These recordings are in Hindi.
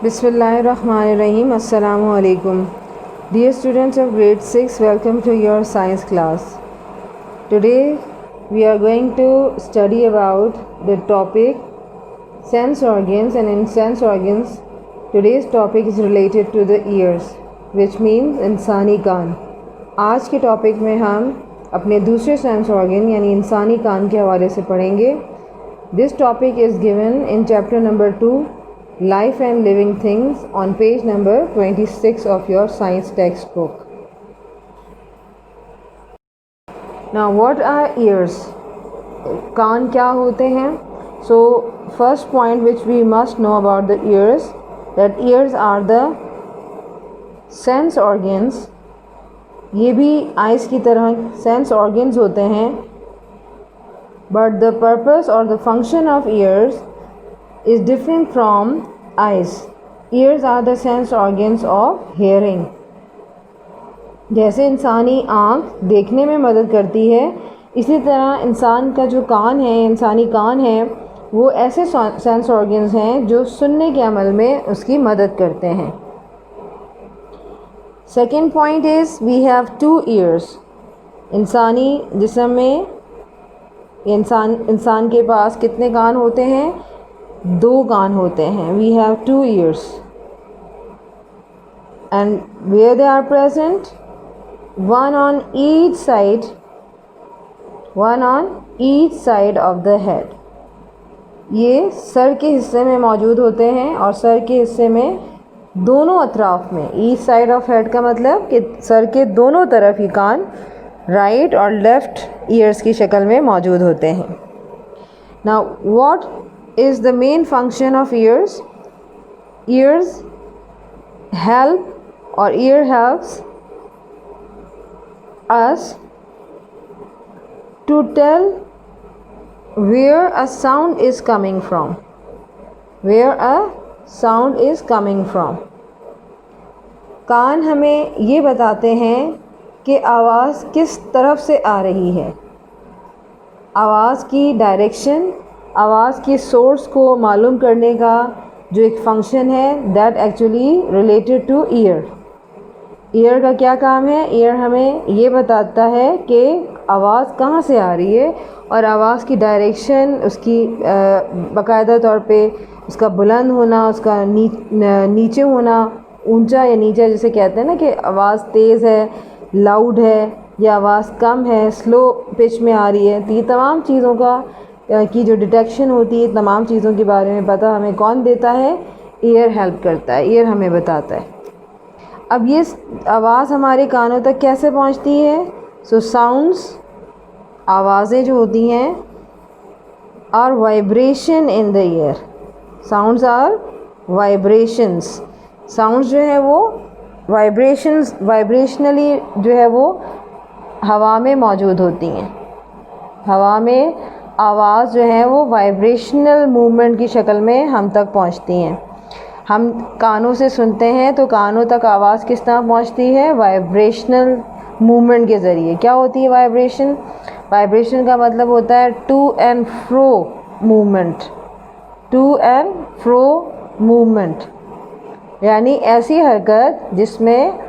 Bismillahirrahmanirrahim. Assalamu alaikum. Dear students of grade 6, welcome to your science class. Today we are going to study about the topic sense organs, and in sense organs today's topic is related to the ears, which means इंसानी कान. आज के टॉपिक में हम अपने दूसरे सेंस ऑर्गन यानी इंसानी कान के हवाले से पढ़ेंगे. This topic is given in chapter number 2 Life and Living Things on page number 26 of your science textbook. Now what are ears? कान क्या होते हैं? So first point which we must know about the ears, that ears are the sense organs. ये भी eyes की तरह sense organs होते हैं, but the purpose or the function of ears is different from eyes. Ears are the sense organs of hearing. जैसे इंसानी आँख देखने में मदद करती है, इसी तरह इंसान का जो कान है, इंसानी कान है, वो ऐसे सेंस ऑर्गन्स हैं जो सुनने के अमल में उसकी मदद करते हैं. Second point is we have 2 ears. इंसानी जिस्म में इंसान के पास कितने कान होते हैं? 2 कान होते हैं. We have 2 ears. And where they are present? one on each side of the head. ये सर के हिस्से में मौजूद होते हैं और सर के हिस्से में दोनों अतराफ में. ईच साइड ऑफ हेड का मतलब कि सर के दोनों तरफ ही कान राइट और लेफ़्ट ईयर्स की शक्ल में मौजूद होते हैं. Now what is the main function of ears? Ears help or ear helps us to tell where a sound is coming from. Where a sound is coming from. कान हमें ये बताते हैं कि आवाज़ किस तरफ से आ रही है. आवाज़ की डायरेक्शन, आवाज़ की सोर्स को मालूम करने का जो एक फंक्शन है, that actually related two year. Year का क्या काम है? ईयर हमें ये बताता है कि आवाज़ कहाँ से आ रही है और आवाज़ की डायरेक्शन, उसकी बाकायदा तौर पे उसका बुलंद होना, उसका नीचे होना, ऊंचा या नीचा जिसे कहते हैं ना, कि आवाज़ तेज़ है, लाउड है, या आवाज़ कम है, स्लो पिच में आ रही है. तो ये तमाम चीज़ों की जो डिटेक्शन होती है, तमाम चीज़ों के बारे में पता हमें कौन देता है? ईयर हेल्प करता है. ईयर हमें बताता है. अब ये आवाज़ हमारे कानों तक कैसे पहुंचती है? सो साउंड्स, आवाज़ें जो होती हैं, are vibration in the ear. Sounds are vibrations. Sounds जो है वो वाइब्रेशनली जो है वो हवा में मौजूद होती हैं. हवा में आवाज़ जो है वो वाइब्रेशनल मूवमेंट की शक्ल में हम तक पहुंचती हैं. हम कानों से सुनते हैं तो कानों तक आवाज़ किस तरह पहुंचती है? वाइब्रेशनल मूवमेंट के ज़रिए. क्या होती है वाइब्रेशन? वाइब्रेशन का मतलब होता है to and fro movement. To and fro movement यानी ऐसी हरकत जिसमें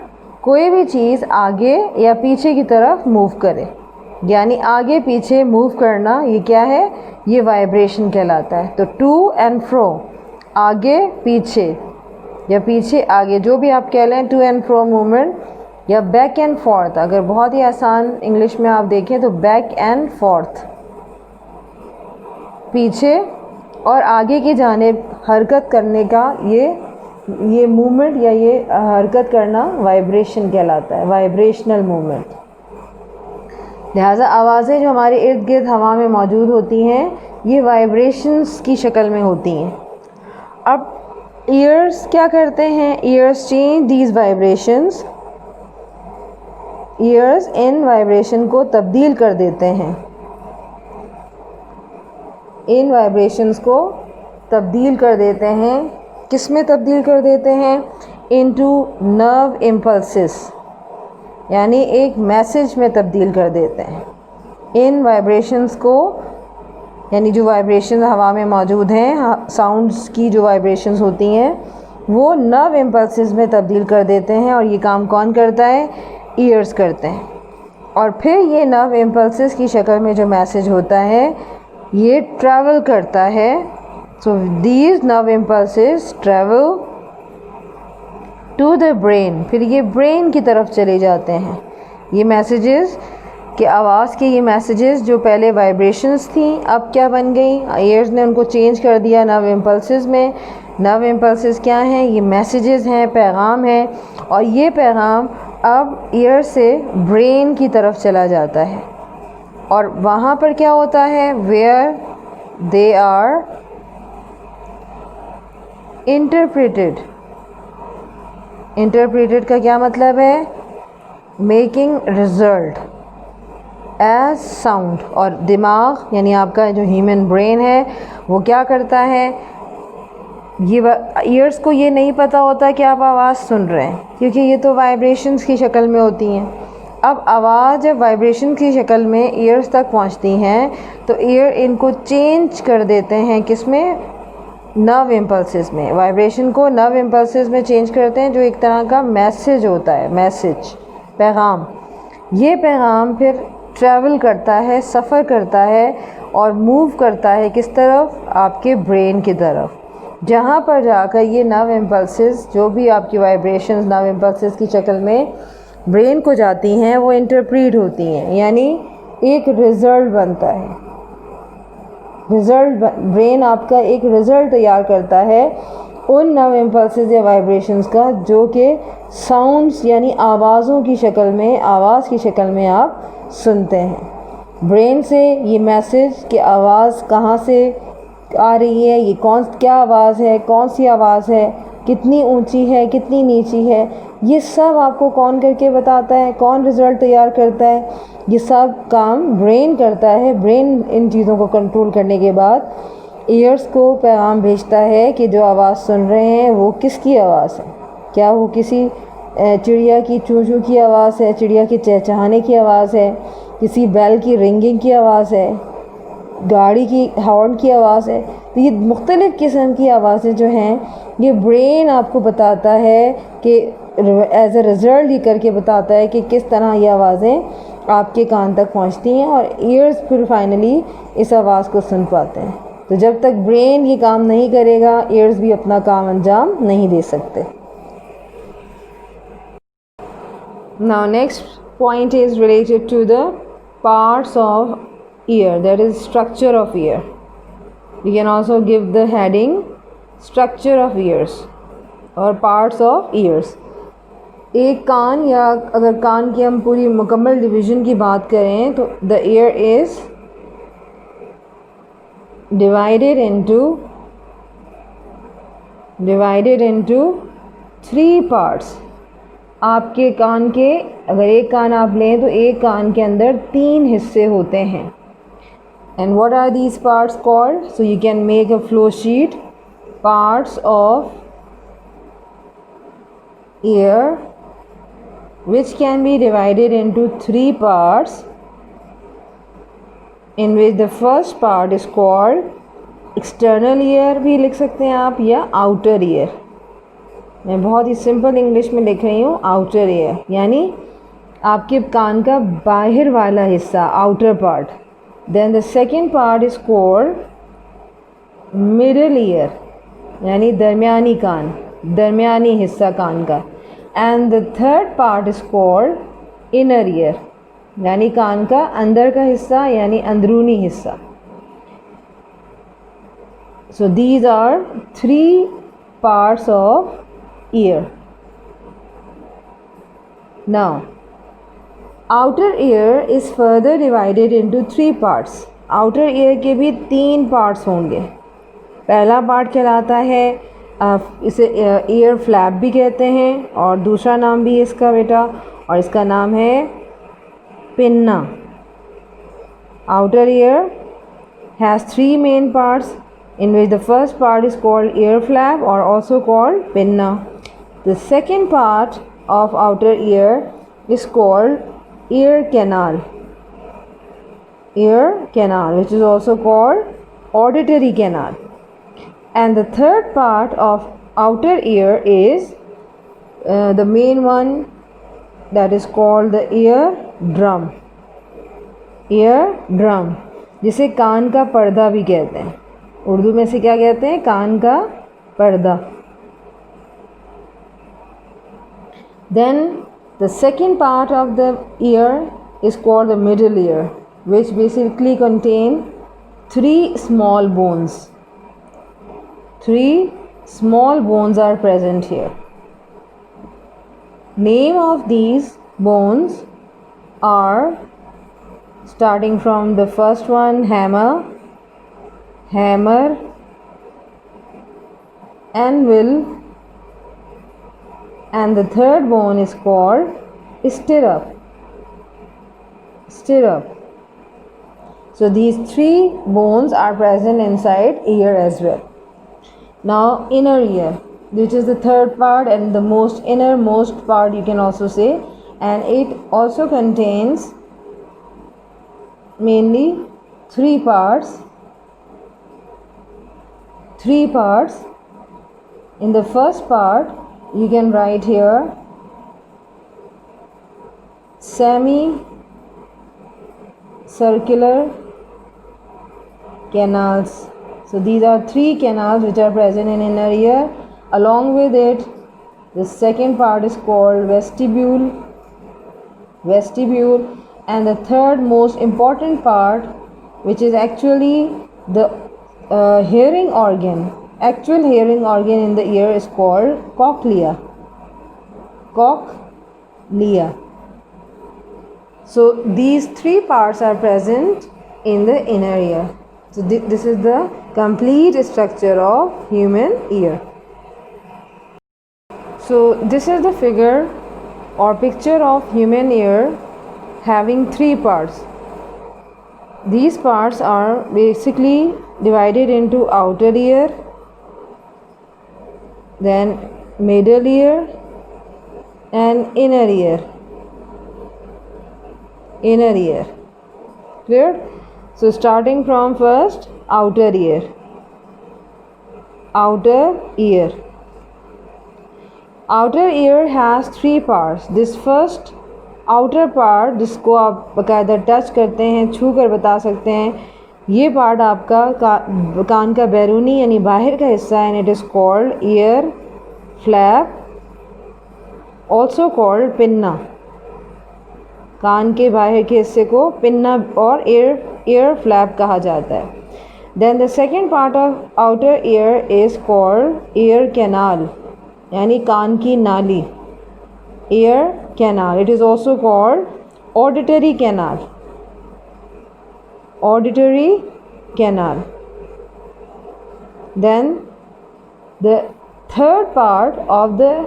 कोई भी चीज़ आगे या पीछे की तरफ मूव करे, यानी आगे पीछे मूव करना. ये क्या है? ये वाइब्रेशन कहलाता है. तो टू एंड फ्रो, आगे पीछे या पीछे आगे, जो भी आप कह लें, टू एंड फ्रो मूवमेंट, या बैक एंड फोर्थ. अगर बहुत ही आसान इंग्लिश में आप देखें तो बैक एंड फोर्थ, पीछे और आगे की जानिब हरकत करने का ये मूवमेंट या ये हरकत करना वाइब्रेशन कहलाता है, वाइब्रेशनल मूवमेंट. लिहाजा आवाज़ें जो हमारे इर्द गिर्द हवा में मौजूद होती हैं, ये वाइब्रेशंस की शक्ल में होती हैं. अब ईयर्स क्या करते हैं? Years change these vibrations. Years in vibration को तब्दील कर देते हैं. इन वाइब्रेशंस को तब्दील कर देते हैं. किस में तब्दील कर देते हैं? इनटू नर्व इम्पल्सेस, यानी एक मैसेज में तब्दील कर देते हैं. इन वाइब्रेशंस को यानी जो वाइब्रेशन हवा में मौजूद हैं, साउंड्स की जो वाइब्रेशंस होती हैं, वो नर्व इम्पल्सेस में तब्दील कर देते हैं, और ये काम कौन करता है? ईयर्स करते हैं। और फिर ये नर्व इम्पल्सेस की शक्ल में जो मैसेज होता है ये ट्रैवल करता है। So these nerve impulses travel to the brain, फिर ये ब्रेन की तरफ चले जाते हैं। ये मैसेजेस कि आवाज़ के ये मैसेजेस जो पहले वाइब्रेशंस थी अब क्या बन गई? ईयर्स ने उनको चेंज कर दिया नर्व इम्पल्सेस में। नर्व इम्पल्सेस क्या हैं? ये मैसेजेस हैं, पैगाम हैं, और ये पैगाम अब ईयर से ब्रेन की तरफ चला जाता है। और वहाँ पर क्या होता है? Where they are interpreted. Interpreted का क्या मतलब है? Making result as sound. और दिमाग यानी आपका जो ह्यूमन ब्रेन है वो क्या करता है? ये ईयर्स को ये नहीं पता होता कि आप आवाज़ सुन रहे हैं, क्योंकि ये तो वाइब्रेशंस की शक्ल में होती हैं। अब आवाज़ जब वाइब्रेशन की शक्ल में ईयर्स तक पहुंचती हैं तो ईयर इनको चेंज कर देते हैं, किसमें? नर्व इम्पल्सेस में। वाइब्रेशन को नर्व इम्पल्सेस में चेंज करते हैं, जो एक तरह का मैसेज होता है, मैसेज, पैगाम। ये पैगाम फिर ट्रैवल करता है, सफ़र करता है और मूव करता है किस तरफ? आपके ब्रेन की तरफ, जहाँ पर जाकर ये नर्व इम्पल्सेस, जो भी आपकी वाइब्रेशंस नर्व इम्पल्सेस की शक्ल में ब्रेन को जाती हैं, वो इंटरप्रीट होती हैं, यानी एक रिज़ल्ट बनता है। रिज़ल्ट, ब्रेन आपका एक रिज़ल्ट तैयार करता है उन नर्व इम्पल्सेस या वाइब्रेशंस का, जो कि साउंड्स यानी आवाज़ों की शक्ल में, आवाज़ की शक्ल में आप सुनते हैं। ब्रेन से ये मैसेज कि आवाज़ कहाँ से आ रही है, ये क्या आवाज़ है, कौन सी आवाज़ है, कितनी ऊंची है, कितनी नीची है, ये सब आपको कौन करके बताता है? कौन रिज़ल्ट तैयार करता है? ये सब काम ब्रेन करता है। ब्रेन इन चीज़ों को कंट्रोल करने के बाद ईयर्स को पैगाम भेजता है कि जो आवाज़ सुन रहे हैं वो किसकी आवाज़ है। क्या वो किसी चिड़िया की चूँ चूँ की आवाज़ है, चिड़िया की चहचहाने की आवाज़ है, किसी बैल की रिंगिंग की आवाज़ है, गाड़ी की हॉर्न की आवाज़ है? तो ये मुख्तलिफ़ किस्म की आवाज़ें जो हैं, ये ब्रेन आपको बताता है कि एज अ रिज़ल्ट ये करके बताता है कि किस तरह ये आवाज़ें आपके कान तक पहुंचती हैं, और ईयर्स फिर फाइनली इस आवाज़ को सुन पाते हैं। तो जब तक ब्रेन ये काम नहीं करेगा, ईयर्स भी अपना काम अंजाम नहीं दे सकते। Now next point is related to the parts of ear, that is structure of ear. You can also give the heading structure of ears or parts of ears. एक कान, या अगर कान की हम पूरी मुकम्मल डिवीज़न की बात करें तो the ear is divided into 3 parts. आपके कान के, अगर एक कान आप लें तो एक कान के अंदर 3 हिस्से होते हैं। And what are these parts called? So you can make a flow sheet. Parts of ear, which can be divided into 3 parts, in which the first part is called external ear भी लिख सकते हैं आप, या outer ear। मैं बहुत ही सिंपल इंग्लिश में लिख रही हूँ, आउटर ईयर यानी आपके कान का बाहर वाला हिस्सा, outer part. Then the second part is called middle ear, यानी दरमियानी कान, दरमियानी हिस्सा कान का। And the third part is called inner ear, यानी कान का अंदर का हिस्सा, यानी अंदरूनी हिस्सा। So these are 3 parts of ear. Now, outer ear is further divided into 3 parts. Outer ear के भी 3 parts होंगे। पहला पार्ट कहलाता है, इसे ईयर फ्लैप भी कहते हैं, और दूसरा नाम भी है इसका बेटा, और इसका नाम है pinna. Outer ear has 3 main parts, in which the first part is called ear flap or also called pinna. The second part of outer ear is called ear canal, which is also called auditory canal. And the third part of outer ear is the main one, that is called the ear drum. Ear drum, जिसे कान का पर्दा भी कहते हैं. उर्दू में से क्या कहते हैं? कान का पर्दा. Then the second part of the ear is called the middle ear, which basically contain 3 small bones. 3 small bones are present here. Name of these bones are, starting from the first one, hammer, anvil, and the third bone is called stirrup. So these 3 bones are present inside ear as well. Now inner ear, which is the third part and the most innermost part, you can also say, and it also contains mainly 3 parts. In the first part, you can write here semi-circular canals. So these are 3 canals which are present in inner ear. Along with it, the second part is called vestibule, and the third most important part, which is actually the hearing organ, actual hearing organ in the ear, is called cochlea. So these 3 parts are present in the inner ear. So this is the complete structure of human ear. So this is the figure or picture of human ear having 3 parts. These parts are basically divided into outer ear, then middle ear, and inner ear. Clear? So starting from first, outer ear. Outer ear has 3 parts. This first outer part, जिसको आप बाकायदा टच करते हैं, छू कर बता सकते हैं, ये पार्ट आपका कान का बैरूनी यानी बाहर का हिस्सा है, and it is called ear flap, also called pinna. कान के बाहर के हिस्से को पिन्ना और ear flap कहा जाता है. Then the second part of outer ear is called ear canal, यानी कान की नाली. Ear canal. It is also called auditory canal. Then the third part of the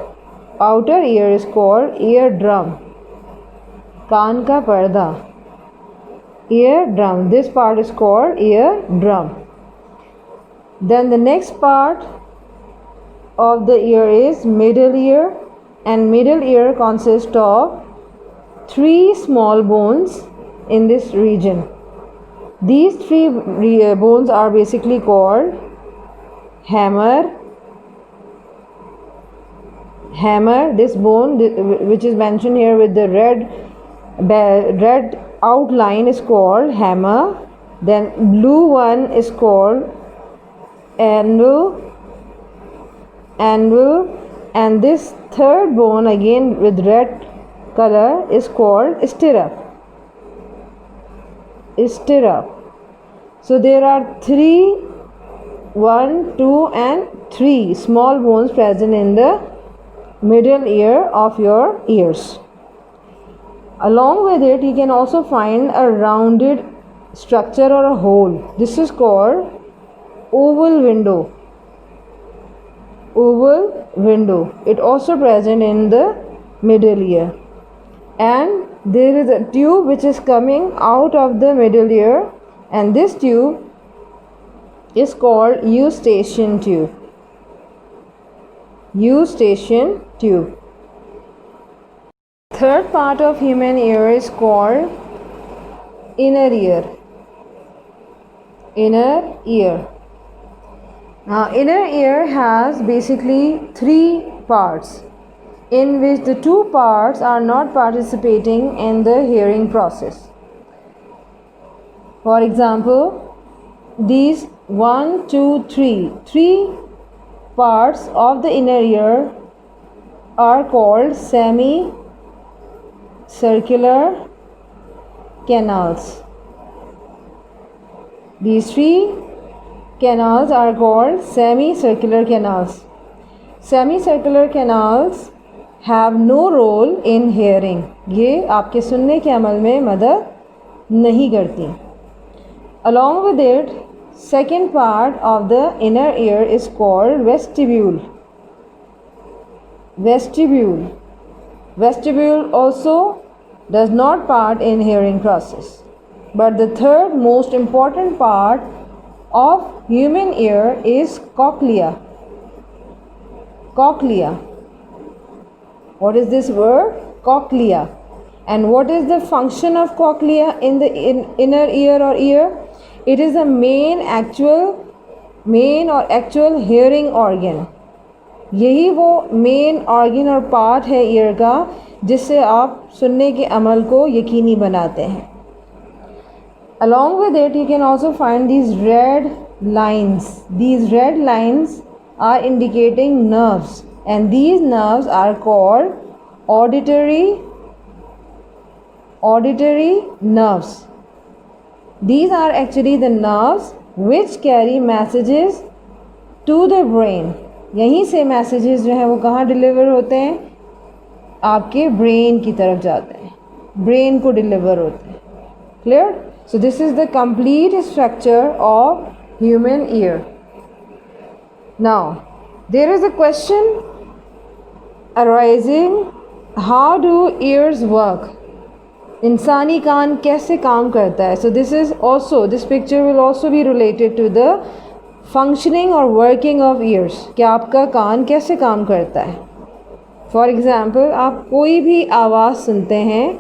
outer ear is called eardrum. कान का पर्दा. Eardrum. This part is called eardrum. Then the next part of the ear is middle ear, and middle ear consists of 3 small bones in this region. These 3 bones are basically called hammer. This bone, which is mentioned here with the red outline, is called hammer. Then blue one is called anvil, and this third bone again with red color is called stirrup. So there are 1, 2 and 3 small bones present in the middle ear of your ears. Along with it, you can also find a rounded structure or a hole. This is called oval window. It also present in the middle ear, and there is a tube which is coming out of the middle ear, and this tube is called eustachian tube. Third part of human ear is called inner ear. Inner ear has basically three parts, in which the two parts are not participating in the hearing process. For example, these 1, 2, 3, three parts of the inner ear are called semicircular canals. These three canals are called semicircular canals. Semicircular canals have no role in hearing. ये आपके सुनने के अमल में मदद नहीं करती. Along with it, second part of the inner ear is called vestibule. Vestibule also does not part in hearing process. But the third most important part of human ear is cochlea. What is this word? Cochlea. And what is the function of cochlea in the inner ear or ear? It is the main or actual hearing organ. यही वो मेन ऑर्गन और पार्ट है ईयर का जिससे आप सुनने के अमल को यकीनी बनाते हैं. Along with it, you can also find these red lines. These red lines are indicating nerves, and these nerves are called auditory nerves. These are actually the nerves which carry messages to the brain. यहीं से मैसेजेस जो हैं वो कहाँ डिलीवर होते हैं? आपके ब्रेन की तरफ जाते हैं, ब्रेन को डिलीवर होते हैं. Clear? So this is the complete structure of human ear. Now there is a question arising, how do ears work? इंसानी कान कैसे काम करता है? So this picture will also be related to the functioning or working of ears. कि आपका कान कैसे काम करता है. For example, आप कोई भी आवाज़ सुनते हैं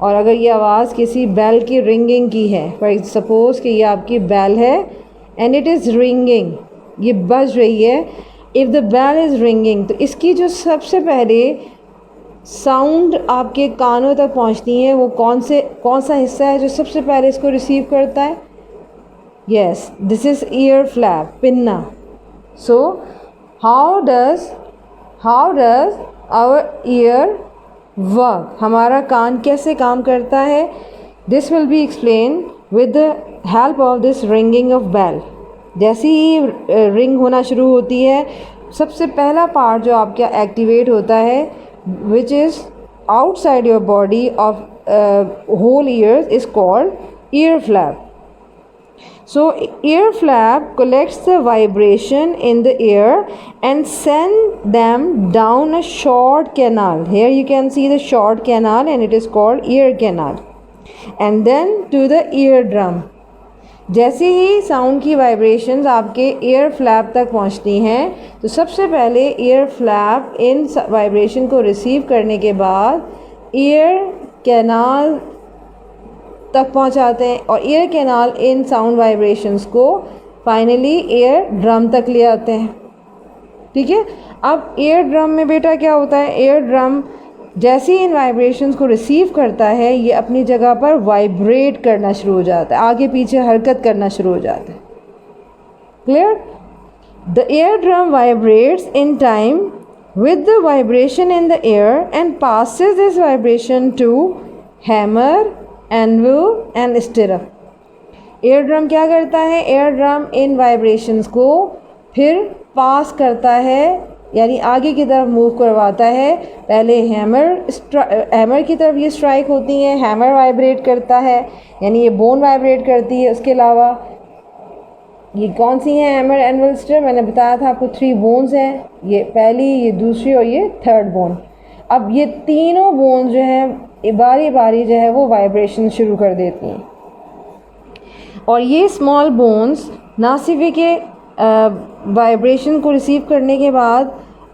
और अगर ये आवाज़ किसी बेल की रिंगिंग की है, फॉर सपोज़ कि ये आपकी बेल है एंड इट इज़ रिंगिंग, ये बज रही है. If the bell is ringing, तो इसकी जो सबसे पहले साउंड आपके कानों तक पहुंचती है वो कौन सा हिस्सा है जो सबसे पहले इसको रिसीव करता है? Yes, this is ear flap, pinna. So how does our ear work? हमारा कान कैसे काम करता है? This will be explain with the help of this ringing of bell. जैसे ही रिंग होना शुरू होती है, सबसे पहला पार्ट जो आपका एक्टिवेट होता है, which is outside your body of whole ear, is called ear flap. So ear flap collects the vibration in the ear and send them down a short canal. Here you can see the short canal and it is called ear canal. And then to the eardrum. जैसे ही साउंड की वाइब्रेशंस आपके ईयर फ्लैप तक पहुंचती हैं, तो सबसे पहले ईयर फ्लैप इन वाइब्रेशन को रिसीव करने के बाद ईयर कैनाल तक पहुंचाते हैं और ear canal in sound vibrations को फाइनली ईयर ड्रम तक ले आते हैं. ठीक है. अब ईयर ड्रम में बेटा क्या होता है? ईयर ड्रम जैसे ही इन वाइब्रेशंस को रिसीव करता है, ये अपनी जगह पर वाइब्रेट करना शुरू हो जाता है, आगे पीछे हरकत करना शुरू हो जाता है. Clear? The ear drum vibrates in time with the vibration in the air and passes this vibration to hammer, anvil and stirrup. Ear drum क्या करता है? एयर ड्रम इन वाइब्रेशंस को फिर पास करता है, यानी आगे की तरफ मूव करवाता है. पहले हैमर की तरफ ये स्ट्राइक होती हैं, हैमर वाइब्रेट करता है, यानी ये बोन वाइब्रेट करती है. उसके अलावा ये कौन सी हैं? Hammer, anvil, stirrup. मैंने बताया था आपको 3 बोन्स हैं, ये पहली, ये दूसरी और ये थर्ड बोन. अब ये तीनों बोन जो हैं बारी बारी जो है वो वाइब्रेशन शुरू कर देती हैं. और ये स्मॉल बोन्स ना सिर्फ के वाइब्रेशन को रिसीव करने के बाद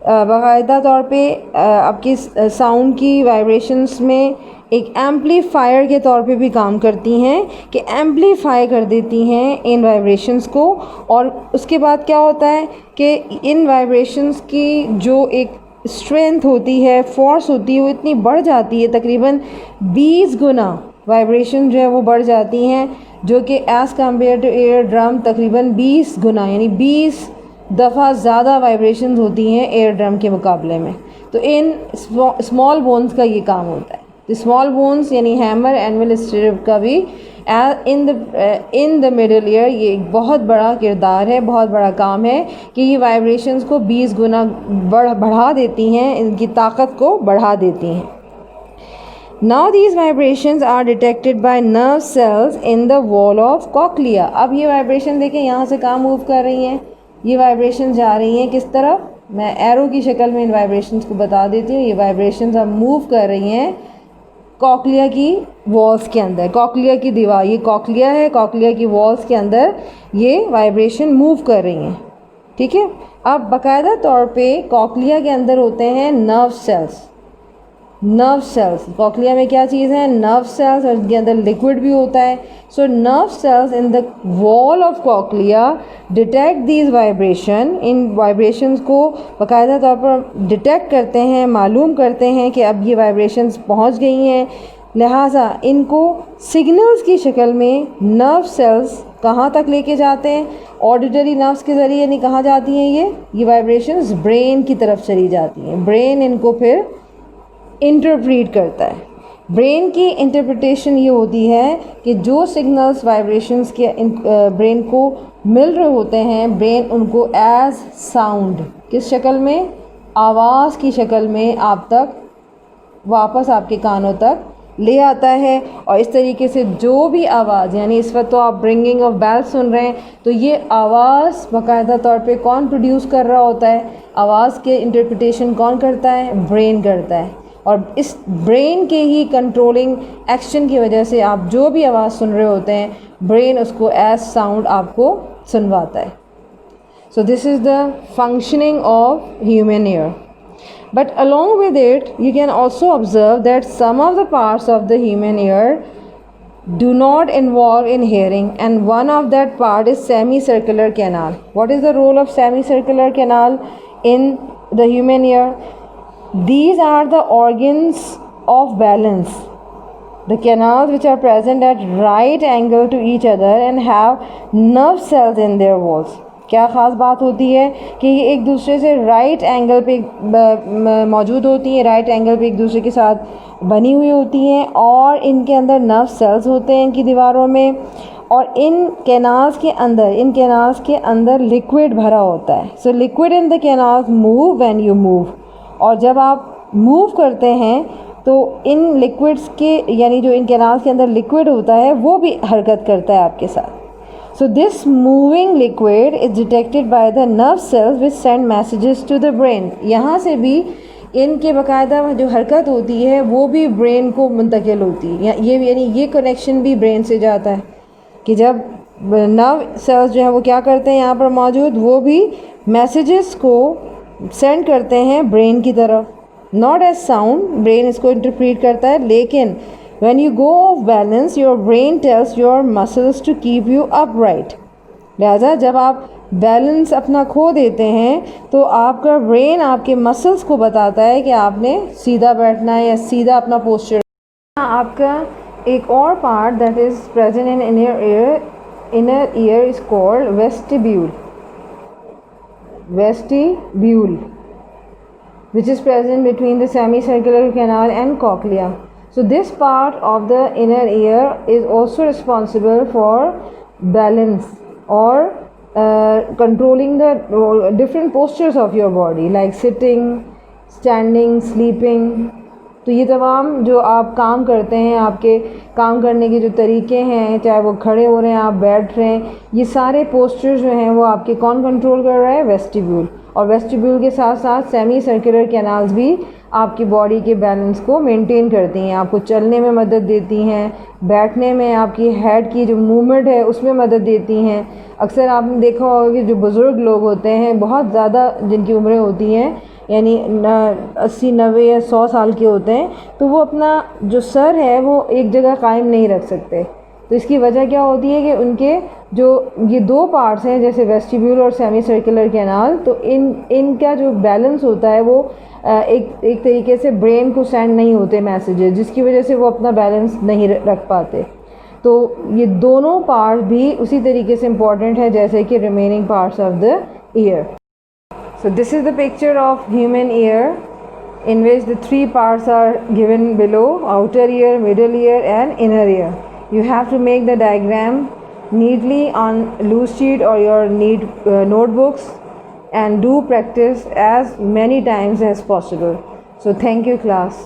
बाकायदा तौर पे आपकी साउंड की वाइब्रेशंस में एक एम्पलीफायर के तौर पे भी काम करती हैं कि एम्पलीफाई कर देती हैं इन वाइब्रेशंस को। और उसके बाद क्या होता है कि इन वाइब्रेशंस की जो एक स्ट्रेंथ होती है, फोर्स होती है, वो इतनी बढ़ जाती है, तकरीबन 20 गुना वाइब्रेशन जो है वो बढ़ जाती हैं, जो कि as compare to ear drum तकरीबन 20 गुना यानी 20 दफ़ा ज़्यादा वाइब्रेशंस होती हैं एयर ड्रम के मुकाबले में। तो इन स्मॉल बोन्स का ये काम होता है। तो स्मॉल बोन्स यानी हैमर, एनविल, स्टिरअप का भी इन द मिडल ईयर ये एक बहुत बड़ा किरदार है, बहुत बड़ा काम है कि ये वाइब्रेशंस को 20 गुना बढ़ा देती हैं, इनकी ताकत को बढ़ा देती हैं। Now these vibrations are detected by nerve cells in the wall of cochlea। अब ये वाइब्रेशन देखें, यहाँ से कहाँ मूव कर रही हैं, ये वाइब्रेशन जा रही हैं किस तरफ, मैं एरो की शक्ल में इन वाइब्रेशंस को बता देती हूँ। ये वाइब्रेशंस अब मूव कर रही हैं कॉक्लिया की वॉल्स के अंदर, कॉक्लिया की दीवार, ये कॉक्लिया है, कॉक्लिया की वॉल्स के अंदर ये वाइब्रेशन मूव कर रही हैं। ठीक है, अब बाकायदा तौर पे कॉक्लिया के अंदर होते हैं nerve cells. Nerve cells, cochlea में क्या चीज़ है, नर्व सेल्स, और इनके अंदर लिक्विड भी होता है। So nerve cells in the wall of cochlea detect these vibration, in vibrations को बाकायदा तौर पर डिटेक्ट करते हैं, मालूम करते हैं कि अब ये वाइब्रेशंस पहुंच गई हैं, लिहाजा इनको सिग्नल्स की शक्ल में नर्व सेल्स कहाँ तक लेके जाते हैं, ऑडिटरी नर्व्स के ज़रिए, यानी कहाँ जाती हैं ये वाइब्रेशंस ब्रेन की तरफ चली जाती हैं। ब्रेन इनको फिर इंटरप्रेट करता है। ब्रेन की इंटरप्रिटेशन ये होती है कि जो सिग्नल्स वाइब्रेशंस के ब्रेन को मिल रहे होते हैं, ब्रेन उनको एज साउंड किस शक्ल में, आवाज़ की शक्ल में आप तक वापस आपके कानों तक ले आता है। और इस तरीके से जो भी आवाज़, यानी इस वक्त तो आप ब्रिंगिंग ऑफ बेल सुन रहे हैं, तो ये आवाज़ बाकायदा तौर पे कौन प्रोड्यूस कर रहा होता है, आवाज़ के इंटरप्रिटेशन कौन करता है, ब्रेन करता है। और इस ब्रेन के ही कंट्रोलिंग एक्शन की वजह से आप जो भी आवाज़ सुन रहे होते हैं, ब्रेन उसको एज साउंड आपको सुनवाता है। So this is the functioning of human ear. But along with it, you can also observe that some of the parts of the human ear do not involve in hearing, and one of that part is semicircular canal. What is the role of semicircular canal in the human ear? These are the organs of balance. The canals which are present at right angle to each other and have nerve cells in their walls. क्या ख़ास बात होती है कि ये एक दूसरे से राइट एंगल पे मौजूद होती हैं, राइट एंगल पे एक दूसरे के साथ बनी हुई होती हैं, और इनके अंदर नर्व सेल्स होते हैं इनकी दीवारों में, और इन कैनाल्स के अंदर लिक्विड भरा होता है। So liquid in the canals move when you move, और जब आप मूव करते हैं तो इन लिक्विड्स के, यानी जो इन कैनाल्स के अंदर लिक्विड होता है वो भी हरकत करता है आपके साथ। So this moving liquid is detected by the nerve cells which send messages to the brain। यहाँ से भी इनके बाकायदा जो हरकत होती है वो भी ब्रेन को मुंतकिल होती है, यानी ये कनेक्शन भी ब्रेन से जाता है कि जब नर्व सेल्स जो है वो क्या करते हैं यहाँ पर मौजूद, वो भी मैसेजेस को सेंड करते हैं ब्रेन की तरफ, नॉट एज साउंड, ब्रेन इसको इंटरप्रेट करता है, लेकिन when you go off balance your brain tells your muscles to keep you upright। लिहाजा जब आप बैलेंस अपना खो देते हैं तो आपका ब्रेन आपके मसल्स को बताता है कि आपने सीधा बैठना है या सीधा अपना पोस्चर। आपका एक और part that is present in inner ear is called vestibule which is present between the semicircular canal and cochlea। So this part of the inner ear is also responsible for balance or controlling the different postures of your body like sitting, standing, sleeping। तो ये तमाम जो आप काम करते हैं, आपके काम करने के जो तरीके हैं, चाहे वो खड़े हो रहे हैं, आप बैठ रहे हैं, ये सारे पोस्चर जो हैं वो आपके कौन कंट्रोल कर रहा है, वेस्टिब्यूल। और वेस्टिब्यूल के साथ साथ सेमी सर्कुलर कैनाल्स भी आपकी बॉडी के बैलेंस को मेंटेन करती हैं, आपको चलने में मदद देती हैं, बैठने में आपकी हेड की जो मूवमेंट है उसमें मदद देती हैं। अक्सर आपने देखा होगा कि जो बुज़ुर्ग लोग होते हैं, बहुत ज़्यादा जिनकी उम्रें होती हैं, यानी 80, 90 या 100 साल के होते हैं, तो वो अपना जो सर है वो एक जगह कायम नहीं रख सकते। तो इसकी वजह क्या होती है कि उनके जो ये दो पार्ट्स हैं, जैसे वेस्टिब्यूल और सेमी सर्कुलर कैनाल, तो इनका जो बैलेंस होता है वो एक तरीके से ब्रेन को सेंड नहीं होते मैसेजेस, जिसकी वजह से वो अपना बैलेंस नहीं रख पाते। तो ये दोनों पार्ट भी उसी तरीके से इम्पॉर्टेंट है जैसे कि remaining parts of the year. So this is the picture of human ear, in which the three parts are given below: outer ear, middle ear and inner ear. You have to make the diagram neatly on loose sheet or your neat notebooks, and do practice as many times as possible. So thank you class.